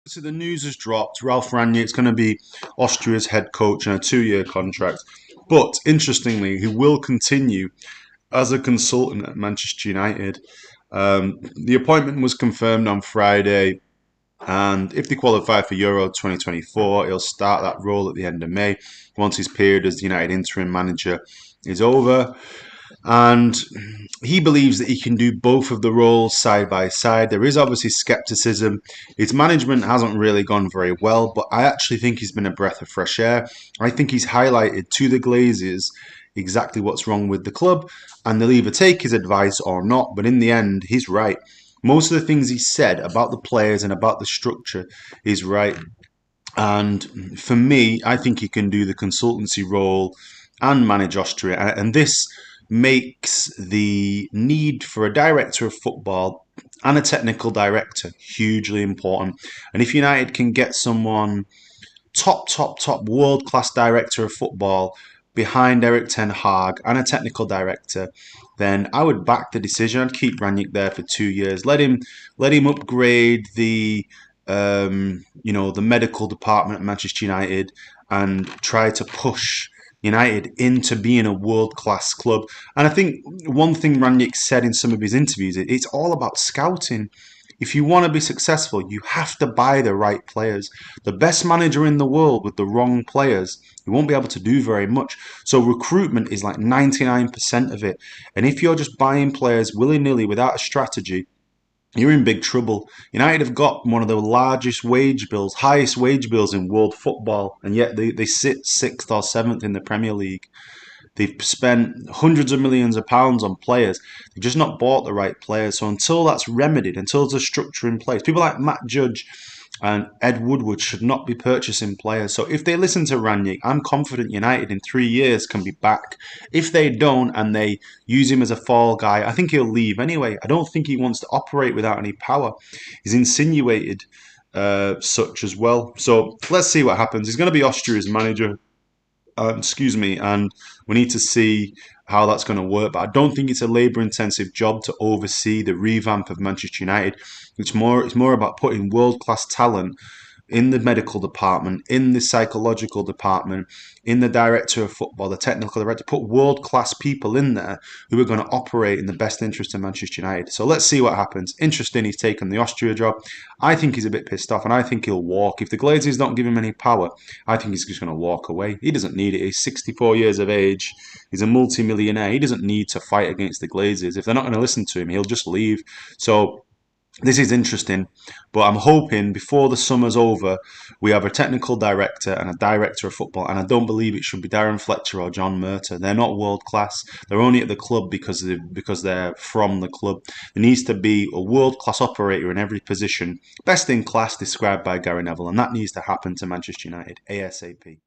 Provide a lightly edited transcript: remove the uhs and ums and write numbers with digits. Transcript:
So the news has dropped. Ralf Rangnick's going to be Austria's head coach on a 2-year contract. But interestingly, he will continue as a consultant at Manchester United. The appointment was confirmed on Friday, and if they qualify for Euro 2024, he'll start that role at the end of May, once his period as the United interim manager is over. And he believes that he can do both of the roles side by side. There is obviously skepticism. His management hasn't really gone very well, but I actually think he's been a breath of fresh air. I think he's highlighted to the Glazers exactly what's wrong with the club, and they'll either take his advice or not, but in the end, he's right. Most of the things he said about the players and about the structure is right. And for me, I think he can do the consultancy role and manage Austria. And this makes the need for a director of football and a technical director hugely important. And if United can get someone top world-class director of football behind Erik ten Hag and a technical director, then I would back the decision. I'd keep Rangnick there for 2 years. Let him upgrade the medical department at Manchester United and try to push United into being a world-class club. And I think one thing Rangnick said in some of his interviews, it's all about scouting. If you want to be successful, you have to buy the right players. The best manager in the world with the wrong players, you won't be able to do very much. So recruitment is like 99% of it. And if you're just buying players willy-nilly without a strategy, you're in big trouble. United have got one of the largest wage bills, highest wage bills in world football, and yet they sit 6th or 7th in the Premier League. They've spent hundreds of millions of pounds on players. They've just not bought the right players. So until that's remedied, until there's a structure in place, people like Matt Judge and Ed Woodward should not be purchasing players. So if they listen to Rangnick, I'm confident United in 3 years can be back. If they don't and they use him as a fall guy, I think he'll leave anyway. I don't think he wants to operate without any power. He's insinuated such as well. So let's see what happens. He's going to be Austria's manager. And we need to see how that's going to work. But I don't think it's a labour-intensive job to oversee the revamp of Manchester United. It's more about putting world-class talent in the medical department, in the psychological department, in the director of football, the technical director. Put world-class people in there who are going to operate in the best interest of Manchester United. So let's see what happens. Interesting, he's taken the Austria job. I think he's a bit pissed off, and I think he'll walk. If the Glazers don't give him any power, I think he's just going to walk away. He doesn't need it. He's 64 years of age. He's a multi-millionaire. He doesn't need to fight against the Glazers. If they're not going to listen to him, he'll just leave. So this is interesting, but I'm hoping before the summer's over, we have a technical director and a director of football, and I don't believe it should be Darren Fletcher or John Murtough. They're not world class. They're only at the club because they're from the club. There needs to be a world class operator in every position, best in class described by Gary Neville, and that needs to happen to Manchester United ASAP.